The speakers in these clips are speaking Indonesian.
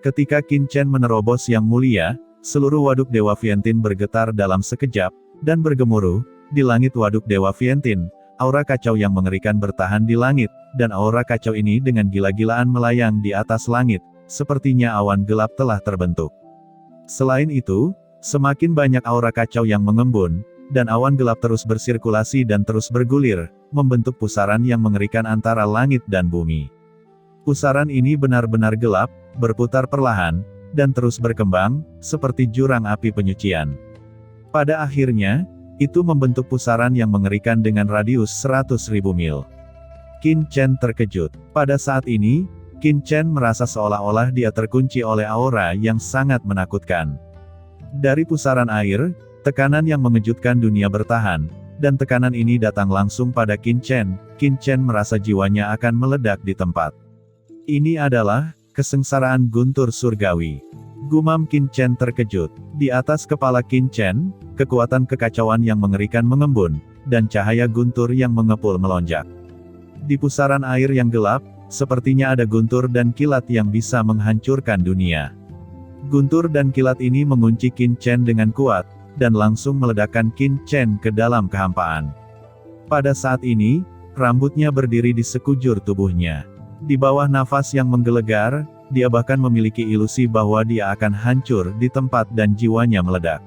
Ketika Qin Chen menerobos Yang Mulia, seluruh waduk Dewa Viantin bergetar dalam sekejap, dan bergemuruh, di langit waduk Dewa Viantin, aura kacau yang mengerikan bertahan di langit, dan aura kacau ini dengan gila-gilaan melayang di atas langit, sepertinya awan gelap telah terbentuk. Selain itu, semakin banyak aura kacau yang mengembun, dan awan gelap terus bersirkulasi dan terus bergulir, membentuk pusaran yang mengerikan antara langit dan bumi. Pusaran ini benar-benar gelap, berputar perlahan, dan terus berkembang, seperti jurang api penyucian. Pada akhirnya, itu membentuk pusaran yang mengerikan dengan radius 100.000 mil. Qin Chen terkejut. Pada saat ini, Qin Chen merasa seolah-olah dia terkunci oleh aura yang sangat menakutkan. Dari pusaran air, tekanan yang mengejutkan dunia bertahan, dan tekanan ini datang langsung pada Qin Chen. Qin Chen merasa jiwanya akan meledak di tempat. Ini adalah kesengsaraan guntur surgawi. Gumam Qin Chen terkejut. Di atas kepala Qin Chen, kekuatan kekacauan yang mengerikan mengembun, dan cahaya guntur yang mengepul melonjak. Di pusaran air yang gelap, sepertinya ada guntur dan kilat yang bisa menghancurkan dunia. Guntur dan kilat ini mengunci Qin Chen dengan kuat, dan langsung meledakkan Qin Chen ke dalam kehampaan. Pada saat ini, rambutnya berdiri di sekujur tubuhnya. Di bawah nafas yang menggelegar, dia bahkan memiliki ilusi bahwa dia akan hancur di tempat dan jiwanya meledak.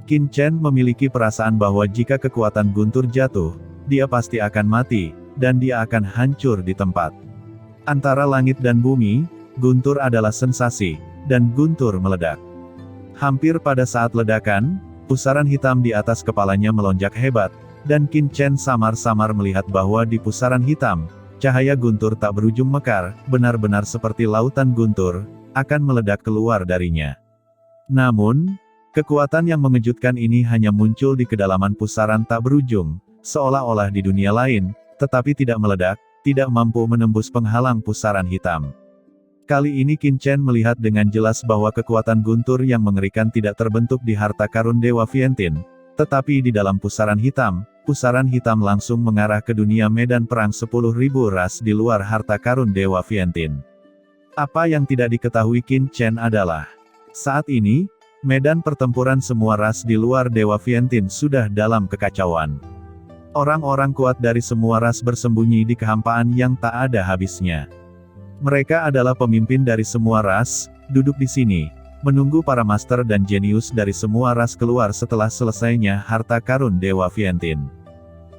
Qin Chen memiliki perasaan bahwa jika kekuatan guntur jatuh, dia pasti akan mati, dan dia akan hancur di tempat. Antara langit dan bumi, guntur adalah sensasi, dan guntur meledak. Hampir pada saat ledakan, pusaran hitam di atas kepalanya melonjak hebat, dan Qin Chen samar-samar melihat bahwa di pusaran hitam, cahaya guntur tak berujung mekar, benar-benar seperti lautan guntur, akan meledak keluar darinya. Namun, kekuatan yang mengejutkan ini hanya muncul di kedalaman pusaran tak berujung, seolah-olah di dunia lain, tetapi tidak meledak, tidak mampu menembus penghalang pusaran hitam. Kali ini Qin Chen melihat dengan jelas bahwa kekuatan guntur yang mengerikan tidak terbentuk di harta karun Dewa Viantin, tetapi di dalam pusaran hitam langsung mengarah ke dunia medan perang 10.000 ras di luar harta karun Dewa Viantin. Apa yang tidak diketahui Qin Chen adalah, saat ini, medan pertempuran semua ras di luar Dewa Viantin sudah dalam kekacauan. Orang-orang kuat dari semua ras bersembunyi di kehampaan yang tak ada habisnya. Mereka adalah pemimpin dari semua ras, duduk di sini, menunggu para master dan jenius dari semua ras keluar setelah selesainya harta karun Dewa Viantin.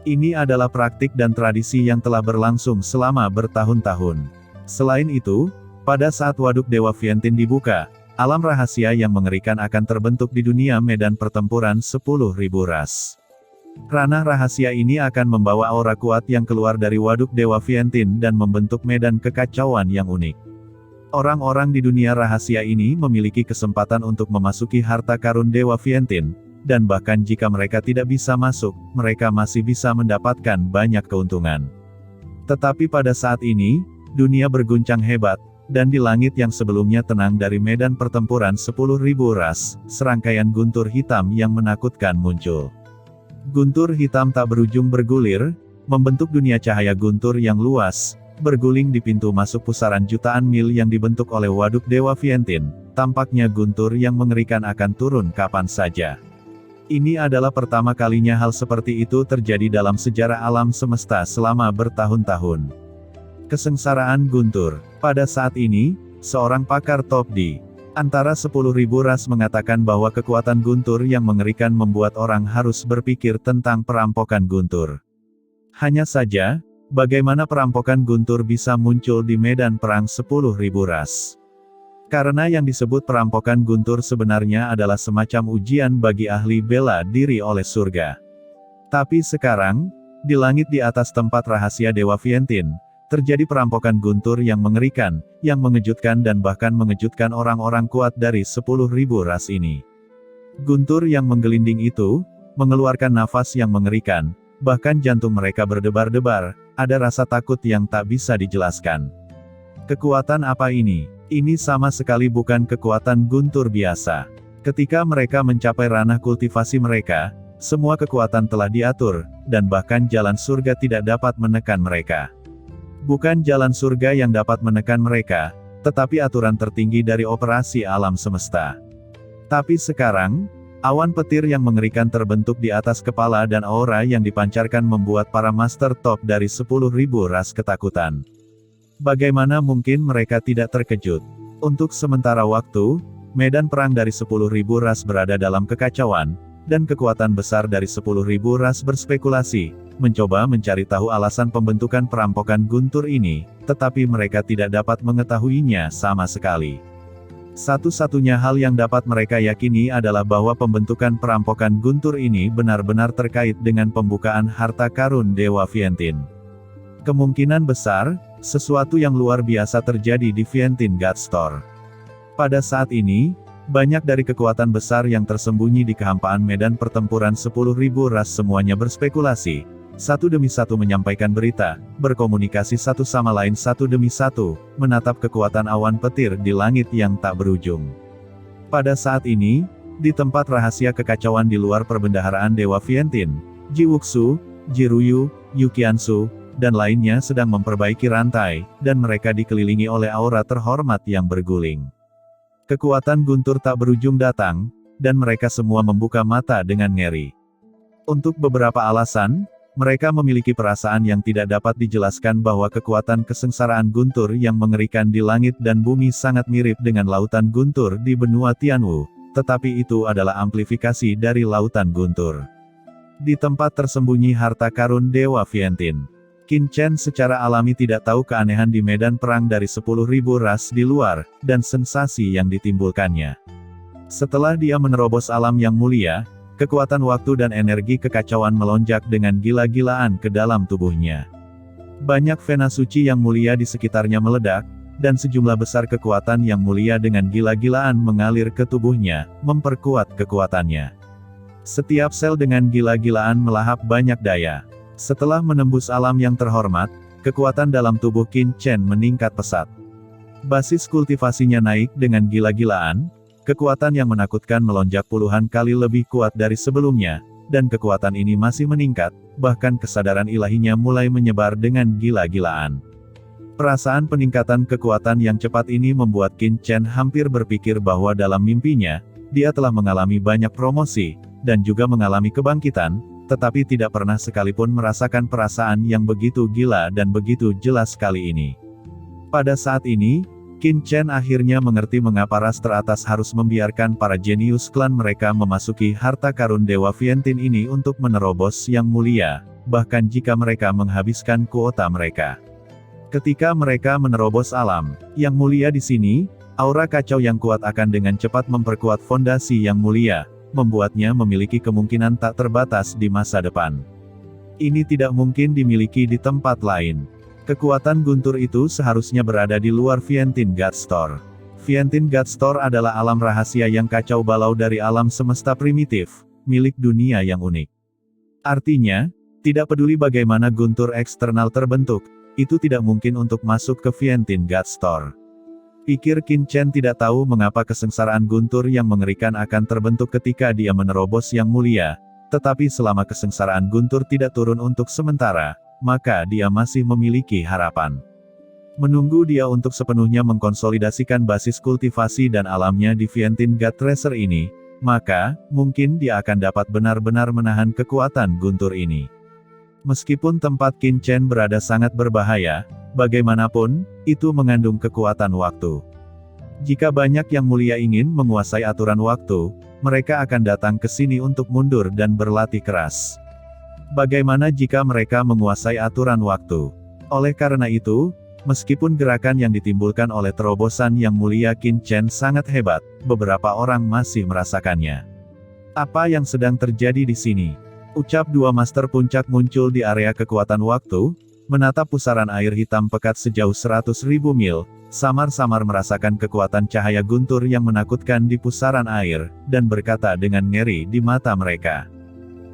Ini adalah praktik dan tradisi yang telah berlangsung selama bertahun-tahun. Selain itu, pada saat waduk Dewa Viantin dibuka, alam rahasia yang mengerikan akan terbentuk di dunia medan pertempuran 10.000 ras. Ranah rahasia ini akan membawa aura kuat yang keluar dari waduk Dewa Viantin dan membentuk medan kekacauan yang unik. Orang-orang di dunia rahasia ini memiliki kesempatan untuk memasuki harta karun Dewa Viantin, dan bahkan jika mereka tidak bisa masuk, mereka masih bisa mendapatkan banyak keuntungan. Tetapi pada saat ini, dunia berguncang hebat, dan di langit yang sebelumnya tenang dari medan pertempuran 10.000 ras, serangkaian guntur hitam yang menakutkan muncul. Guntur hitam tak berujung bergulir, membentuk dunia cahaya guntur yang luas, berguling di pintu masuk pusaran jutaan mil yang dibentuk oleh waduk Dewa Viantin. Tampaknya guntur yang mengerikan akan turun kapan saja. Ini adalah pertama kalinya hal seperti itu terjadi dalam sejarah alam semesta selama bertahun-tahun. Kesengsaraan guntur. Pada saat ini, seorang pakar top di antara 10.000 ras mengatakan bahwa kekuatan guntur yang mengerikan membuat orang harus berpikir tentang perampokan guntur. Hanya saja, bagaimana perampokan guntur bisa muncul di medan perang 10.000 ras? Karena yang disebut perampokan guntur sebenarnya adalah semacam ujian bagi ahli bela diri oleh surga. Tapi sekarang, di langit di atas tempat rahasia Dewa Viantin, terjadi perampokan guntur yang mengerikan, yang mengejutkan dan bahkan mengejutkan orang-orang kuat dari 10.000 ras ini. Guntur yang menggelinding itu, mengeluarkan nafas yang mengerikan, bahkan jantung mereka berdebar-debar, ada rasa takut yang tak bisa dijelaskan. Kekuatan apa ini? Ini sama sekali bukan kekuatan guntur biasa. Ketika mereka mencapai ranah kultivasi mereka, semua kekuatan telah diatur, dan bahkan jalan surga tidak dapat menekan mereka. Bukan jalan surga yang dapat menekan mereka, tetapi aturan tertinggi dari operasi alam semesta. Tapi sekarang, awan petir yang mengerikan terbentuk di atas kepala dan aura yang dipancarkan membuat para master top dari 10.000 ras ketakutan. Bagaimana mungkin mereka tidak terkejut? Untuk sementara waktu, medan perang dari 10.000 ras berada dalam kekacauan, dan kekuatan besar dari 10.000 ras berspekulasi, mencoba mencari tahu alasan pembentukan perampokan guntur ini, tetapi mereka tidak dapat mengetahuinya sama sekali. Satu-satunya hal yang dapat mereka yakini adalah bahwa pembentukan perampokan guntur ini benar-benar terkait dengan pembukaan harta karun Dewa Vientin. Kemungkinan besar, sesuatu yang luar biasa terjadi di Vientin God Store. Pada saat ini, banyak dari kekuatan besar yang tersembunyi di kehampaan medan pertempuran 10.000 ras semuanya berspekulasi, satu demi satu menyampaikan berita, berkomunikasi satu sama lain satu demi satu, menatap kekuatan awan petir di langit yang tak berujung. Pada saat ini, di tempat rahasia kekacauan di luar perbendaharaan Dewa Vientin, Ji Wuxu, Ji Ruyu, Yu Qiansu, dan lainnya sedang memperbaiki rantai, dan mereka dikelilingi oleh aura terhormat yang berguling. Kekuatan guntur tak berujung datang, dan mereka semua membuka mata dengan ngeri. Untuk beberapa alasan, mereka memiliki perasaan yang tidak dapat dijelaskan bahwa kekuatan kesengsaraan guntur yang mengerikan di langit dan bumi sangat mirip dengan lautan guntur di benua Tianwu, tetapi itu adalah amplifikasi dari lautan guntur. Di tempat tersembunyi harta karun Dewa Vientin, Qin Chen secara alami tidak tahu keanehan di medan perang dari 10.000 ras di luar, dan sensasi yang ditimbulkannya. Setelah dia menerobos alam yang mulia, kekuatan waktu dan energi kekacauan melonjak dengan gila-gilaan ke dalam tubuhnya. Banyak vena suci yang mulia di sekitarnya meledak, dan sejumlah besar kekuatan yang mulia dengan gila-gilaan mengalir ke tubuhnya, memperkuat kekuatannya. Setiap sel dengan gila-gilaan melahap banyak daya. Setelah menembus alam yang terhormat, kekuatan dalam tubuh Qin Chen meningkat pesat. Basis kultivasinya naik dengan gila-gilaan. Kekuatan yang menakutkan melonjak puluhan kali lebih kuat dari sebelumnya, dan kekuatan ini masih meningkat, bahkan kesadaran ilahinya mulai menyebar dengan gila-gilaan. Perasaan peningkatan kekuatan yang cepat ini membuat Qin Chen hampir berpikir bahwa dalam mimpinya, dia telah mengalami banyak promosi, dan juga mengalami kebangkitan, tetapi tidak pernah sekalipun merasakan perasaan yang begitu gila dan begitu jelas kali ini. Pada saat ini, Qin Chen akhirnya mengerti mengapa ras teratas harus membiarkan para jenius klan mereka memasuki harta karun Dewa Vientin ini untuk menerobos yang mulia, bahkan jika mereka menghabiskan kuota mereka. Ketika mereka menerobos alam yang mulia di sini, aura kacau yang kuat akan dengan cepat memperkuat fondasi yang mulia, membuatnya memiliki kemungkinan tak terbatas di masa depan. Ini tidak mungkin dimiliki di tempat lain. Kekuatan guntur itu seharusnya berada di luar Vientin God Store. Vientin God Store adalah alam rahasia yang kacau balau dari alam semesta primitif, milik dunia yang unik. Artinya, tidak peduli bagaimana guntur eksternal terbentuk, itu tidak mungkin untuk masuk ke Vientin God Store. Pikir Qin Chen tidak tahu mengapa kesengsaraan guntur yang mengerikan akan terbentuk ketika dia menerobos yang mulia, tetapi selama kesengsaraan guntur tidak turun untuk sementara, maka dia masih memiliki harapan. Menunggu dia untuk sepenuhnya mengkonsolidasikan basis kultivasi dan alamnya di Vientin God Tracer ini, maka, mungkin dia akan dapat benar-benar menahan kekuatan guntur ini. Meskipun tempat Qin Chen berada sangat berbahaya, bagaimanapun, itu mengandung kekuatan waktu. Jika banyak yang mulia ingin menguasai aturan waktu, mereka akan datang ke sini untuk mundur dan berlatih keras. Bagaimana jika mereka menguasai aturan waktu? Oleh karena itu, meskipun gerakan yang ditimbulkan oleh terobosan yang mulia Qin Chen sangat hebat, beberapa orang masih merasakannya. Apa yang sedang terjadi di sini? Ucap dua master puncak muncul di area kekuatan waktu, menatap pusaran air hitam pekat sejauh 100.000 mil, samar-samar merasakan kekuatan cahaya guntur yang menakutkan di pusaran air, dan berkata dengan ngeri di mata mereka.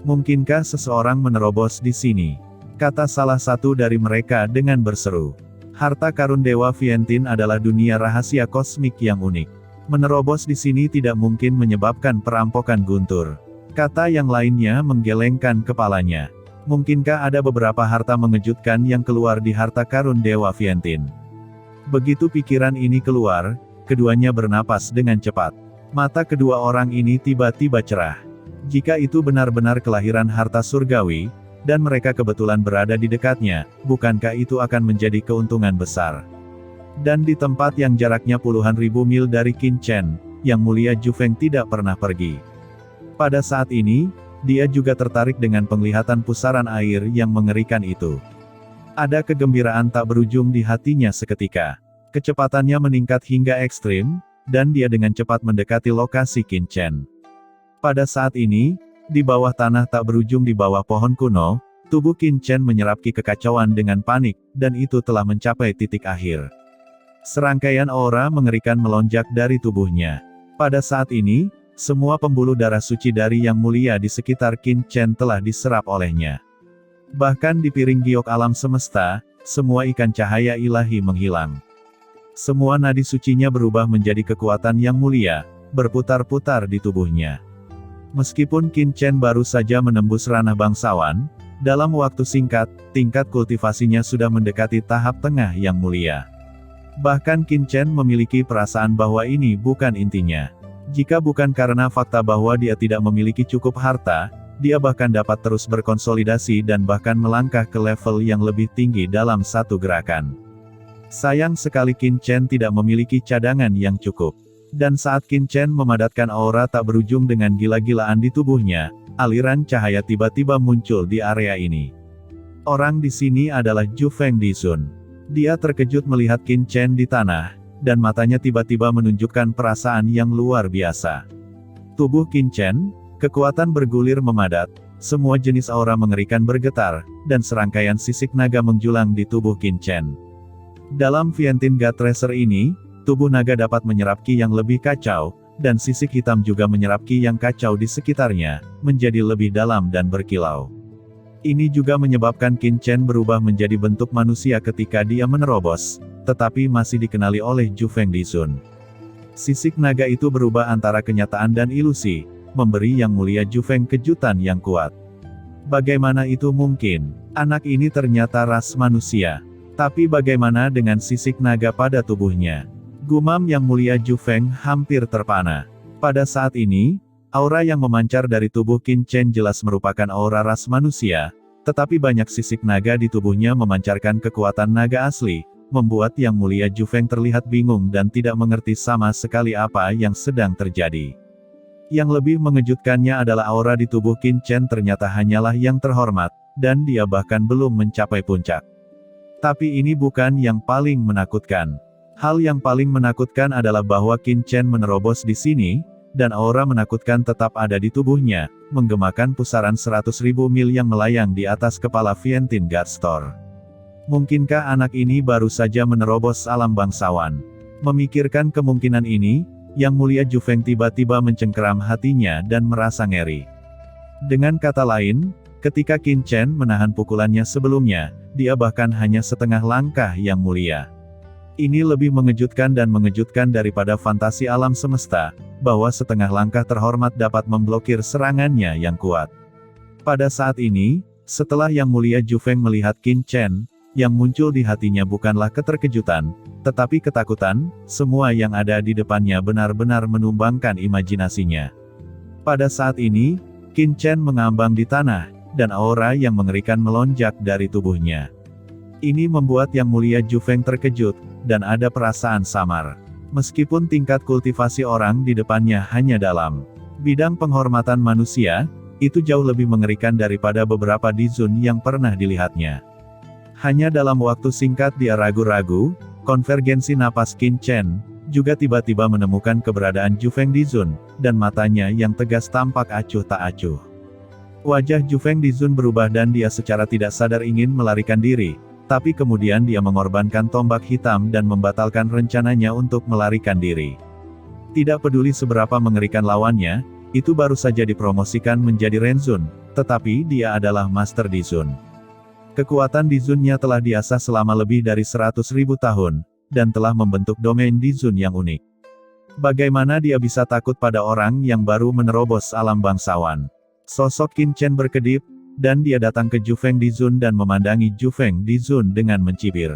Mungkinkah seseorang menerobos di sini? Kata salah satu dari mereka dengan berseru. Harta karun Dewa Vientin adalah dunia rahasia kosmik yang unik. Menerobos di sini tidak mungkin menyebabkan perampokan guntur. Kata yang lainnya menggelengkan kepalanya. Mungkinkah ada beberapa harta mengejutkan yang keluar di harta karun Dewa Vientin? Begitu pikiran ini keluar, keduanya bernapas dengan cepat. Mata kedua orang ini tiba-tiba cerah. Jika itu benar-benar kelahiran harta surgawi, dan mereka kebetulan berada di dekatnya, bukankah itu akan menjadi keuntungan besar? Dan di tempat yang jaraknya puluhan ribu mil dari Qin Chen, Yang Mulia Zhu Feng tidak pernah pergi. Pada saat ini, dia juga tertarik dengan penglihatan pusaran air yang mengerikan itu. Ada kegembiraan tak berujung di hatinya seketika. Kecepatannya meningkat hingga ekstrim, dan dia dengan cepat mendekati lokasi Qin Chen. Pada saat ini, di bawah tanah tak berujung di bawah pohon kuno, tubuh Qin Chen menyerap kekacauan dengan panik, dan itu telah mencapai titik akhir. Serangkaian aura mengerikan melonjak dari tubuhnya. Pada saat ini, semua pembuluh darah suci dari Yang Mulia di sekitar Qin Chen telah diserap olehnya. Bahkan di piring giok alam semesta, semua ikan cahaya ilahi menghilang. Semua nadi sucinya berubah menjadi kekuatan Yang Mulia, berputar-putar di tubuhnya. Meskipun Qin Chen baru saja menembus ranah bangsawan, dalam waktu singkat, tingkat kultivasinya sudah mendekati tahap tengah Yang Mulia. Bahkan Qin Chen memiliki perasaan bahwa ini bukan intinya. Jika bukan karena fakta bahwa dia tidak memiliki cukup harta, dia bahkan dapat terus berkonsolidasi dan bahkan melangkah ke level yang lebih tinggi dalam satu gerakan. Sayang sekali Qin Chen tidak memiliki cadangan yang cukup. Dan saat Qin Chen memadatkan aura tak berujung dengan gila-gilaan di tubuhnya, aliran cahaya tiba-tiba muncul di area ini. Orang di sini adalah Zhu Feng Dizun. Dia terkejut melihat Qin Chen di tanah, dan matanya tiba-tiba menunjukkan perasaan yang luar biasa. Tubuh Qin Chen, kekuatan bergulir memadat, semua jenis aura mengerikan bergetar, dan serangkaian sisik naga menjulang di tubuh Qin Chen. Dalam Viantin God Tracer ini, tubuh naga dapat menyerap ki yang lebih kacau, dan sisik hitam juga menyerap ki yang kacau di sekitarnya, menjadi lebih dalam dan berkilau. Ini juga menyebabkan Qin Chen berubah menjadi bentuk manusia ketika dia menerobos, tetapi masih dikenali oleh Zhu Feng Dizun. Sisik naga itu berubah antara kenyataan dan ilusi, memberi Yang Mulia Zhu Feng kejutan yang kuat. Bagaimana itu mungkin? Anak ini ternyata ras manusia. Tapi bagaimana dengan sisik naga pada tubuhnya? Gumam Yang Mulia Zhu Feng hampir terpana. Pada saat ini, aura yang memancar dari tubuh Qin Chen jelas merupakan aura ras manusia, tetapi banyak sisik naga di tubuhnya memancarkan kekuatan naga asli, membuat Yang Mulia Zhu Feng terlihat bingung dan tidak mengerti sama sekali apa yang sedang terjadi. Yang lebih mengejutkannya adalah aura di tubuh Qin Chen ternyata hanyalah yang terhormat, dan dia bahkan belum mencapai puncak. Tapi ini bukan yang paling menakutkan. Hal yang paling menakutkan adalah bahwa Qin Chen menerobos di sini, dan aura menakutkan tetap ada di tubuhnya, menggemakan pusaran 100.000 mil yang melayang di atas kepala Viantin God Store. Mungkinkah anak ini baru saja menerobos alam bangsawan? Memikirkan kemungkinan ini, Yang Mulia Zhu Feng tiba-tiba mencengkeram hatinya dan merasa ngeri. Dengan kata lain, ketika Qin Chen menahan pukulannya sebelumnya, dia bahkan hanya setengah langkah Yang Mulia. Ini lebih mengejutkan dan mengejutkan daripada fantasi alam semesta, bahwa setengah langkah terhormat dapat memblokir serangannya yang kuat. Pada saat ini, setelah Yang Mulia Zhu Feng melihat Qin Chen, yang muncul di hatinya bukanlah keterkejutan, tetapi ketakutan. Semua yang ada di depannya benar-benar menumbangkan imajinasinya. Pada saat ini, Qin Chen mengambang di tanah, dan aura yang mengerikan melonjak dari tubuhnya. Ini membuat Yang Mulia Zhu Feng terkejut, dan ada perasaan samar. Meskipun tingkat kultivasi orang di depannya hanya dalam bidang penghormatan manusia, itu jauh lebih mengerikan daripada beberapa Dizun yang pernah dilihatnya. Hanya dalam waktu singkat dia ragu-ragu, konvergensi napas Qin Chen, juga tiba-tiba menemukan keberadaan Zhu Feng Dizun, dan matanya yang tegas tampak acuh tak acuh. Wajah Zhu Feng Dizun berubah dan dia secara tidak sadar ingin melarikan diri. Tapi kemudian dia mengorbankan tombak hitam dan membatalkan rencananya untuk melarikan diri. Tidak peduli seberapa mengerikan lawannya, itu baru saja dipromosikan menjadi Renzun, tetapi dia adalah Master Dizun. Kekuatan Dizunnya telah diasah selama lebih dari 100.000 tahun, dan telah membentuk domain Dizun yang unik. Bagaimana dia bisa takut pada orang yang baru menerobos alam bangsawan? Sosok Qin Chen berkedip, dan dia datang ke Zhu Feng Dizun dan memandangi Zhu Feng Dizun dengan mencibir.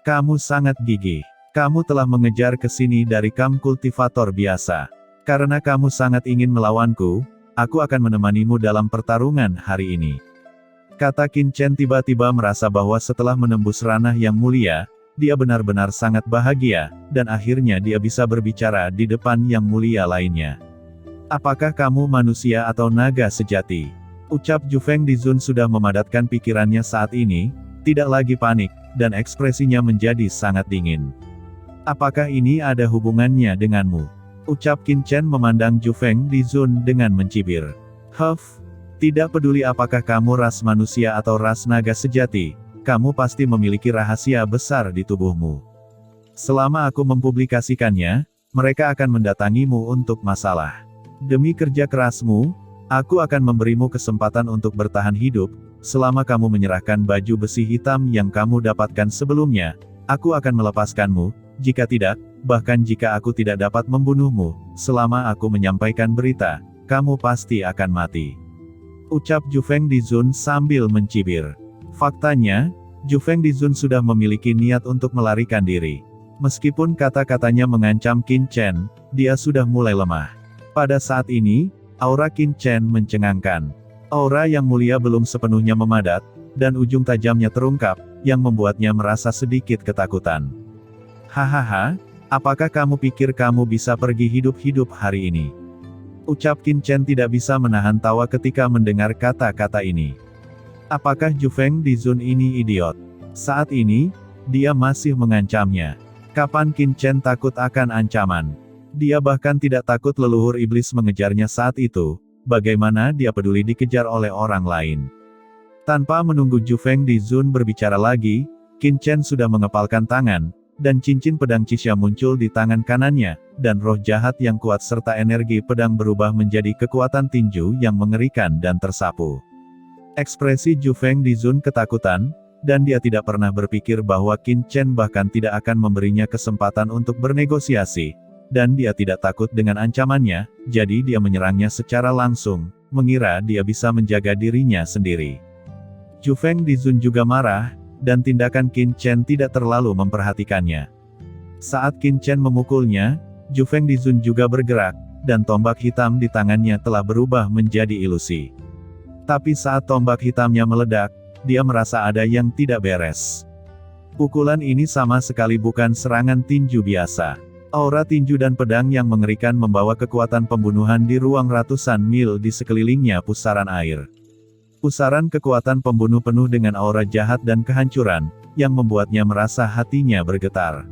Kamu sangat gigih. Kamu telah mengejar ke sini dari kam kultivator biasa. Karena kamu sangat ingin melawanku, aku akan menemanimu dalam pertarungan hari ini. Kata Qin Chen tiba-tiba merasa bahwa setelah menembus ranah yang mulia, dia benar-benar sangat bahagia, dan akhirnya dia bisa berbicara di depan yang mulia lainnya. Apakah kamu manusia atau naga sejati? Ucap Zhu Feng Dizun sudah memadatkan pikirannya saat ini, tidak lagi panik, dan ekspresinya menjadi sangat dingin. Apakah ini ada hubungannya denganmu? Ucap Qin Chen memandang Zhu Feng Dizun dengan mencibir. Huff, tidak peduli apakah kamu ras manusia atau ras naga sejati, kamu pasti memiliki rahasia besar di tubuhmu. Selama aku mempublikasikannya, mereka akan mendatangimu untuk masalah. Demi kerja kerasmu, aku akan memberimu kesempatan untuk bertahan hidup. Selama kamu menyerahkan baju besi hitam yang kamu dapatkan sebelumnya, aku akan melepaskanmu. Jika tidak, bahkan jika aku tidak dapat membunuhmu, selama aku menyampaikan berita, kamu pasti akan mati. Ucap Zhu Feng Dizun sambil mencibir. Faktanya, Zhu Feng Dizun sudah memiliki niat untuk melarikan diri. Meskipun kata-katanya mengancam Qin Chen, dia sudah mulai lemah. Pada saat ini, aura Qin Chen mencengangkan. Aura yang mulia belum sepenuhnya memadat, dan ujung tajamnya terungkap, yang membuatnya merasa sedikit ketakutan. Hahaha, apakah kamu pikir kamu bisa pergi hidup-hidup hari ini? Ucap Qin Chen tidak bisa menahan tawa ketika mendengar kata-kata ini. Apakah Zhu Feng Dizun ini idiot? Saat ini, dia masih mengancamnya. Kapan Qin Chen takut akan ancaman? Dia bahkan tidak takut leluhur iblis mengejarnya saat itu. Bagaimana dia peduli dikejar oleh orang lain? Tanpa menunggu Zhu Feng Dizun berbicara lagi, Qin Chen sudah mengepalkan tangan, dan cincin pedang Cisha muncul di tangan kanannya, dan roh jahat yang kuat serta energi pedang berubah menjadi kekuatan tinju yang mengerikan dan tersapu. Ekspresi Zhu Feng Dizun ketakutan, dan dia tidak pernah berpikir bahwa Qin Chen bahkan tidak akan memberinya kesempatan untuk bernegosiasi. Dan dia tidak takut dengan ancamannya, jadi dia menyerangnya secara langsung, mengira dia bisa menjaga dirinya sendiri. Zhu Feng Dizun juga marah, dan tindakan Qin Chen tidak terlalu memperhatikannya. Saat Qin Chen memukulnya, Zhu Feng Dizun juga bergerak, dan tombak hitam di tangannya telah berubah menjadi ilusi. Tapi saat tombak hitamnya meledak, dia merasa ada yang tidak beres. Pukulan ini sama sekali bukan serangan tinju biasa. Aura tinju dan pedang yang mengerikan membawa kekuatan pembunuhan di ruang ratusan mil di sekelilingnya pusaran air. Pusaran kekuatan pembunuh penuh dengan aura jahat dan kehancuran, yang membuatnya merasa hatinya bergetar.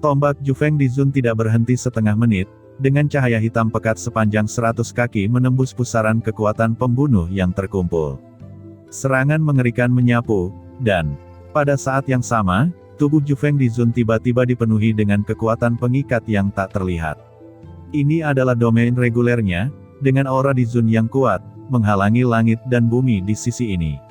Tombak Zhu Feng Dizun tidak berhenti setengah menit, dengan cahaya hitam pekat sepanjang 100 kaki menembus pusaran kekuatan pembunuh yang terkumpul. Serangan mengerikan menyapu, dan pada saat yang sama, tubuh Zhu Feng Dizun tiba-tiba dipenuhi dengan kekuatan pengikat yang tak terlihat. Ini adalah domain regulernya, dengan aura Dizun yang kuat, menghalangi langit dan bumi di sisi ini.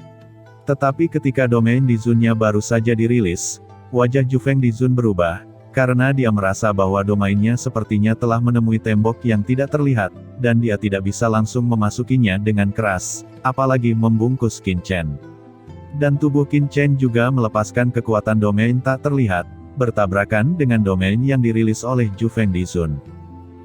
Tetapi ketika domain Dizunnya baru saja dirilis, wajah Zhu Feng Dizun berubah, karena dia merasa bahwa domainnya sepertinya telah menemui tembok yang tidak terlihat, dan dia tidak bisa langsung memasukinya dengan keras, apalagi membungkus Qin Chen. Dan tubuh Qin Chen juga melepaskan kekuatan domain tak terlihat, bertabrakan dengan domain yang dirilis oleh Zhu Feng Dizun.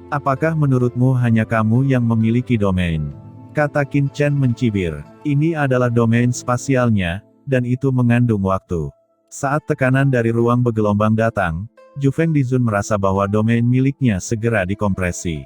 Apakah menurutmu hanya kamu yang memiliki domain? Kata Qin Chen mencibir. Ini adalah domain spasialnya, dan itu mengandung waktu. Saat tekanan dari ruang bergelombang datang, Zhu Feng Dizun merasa bahwa domain miliknya segera dikompresi.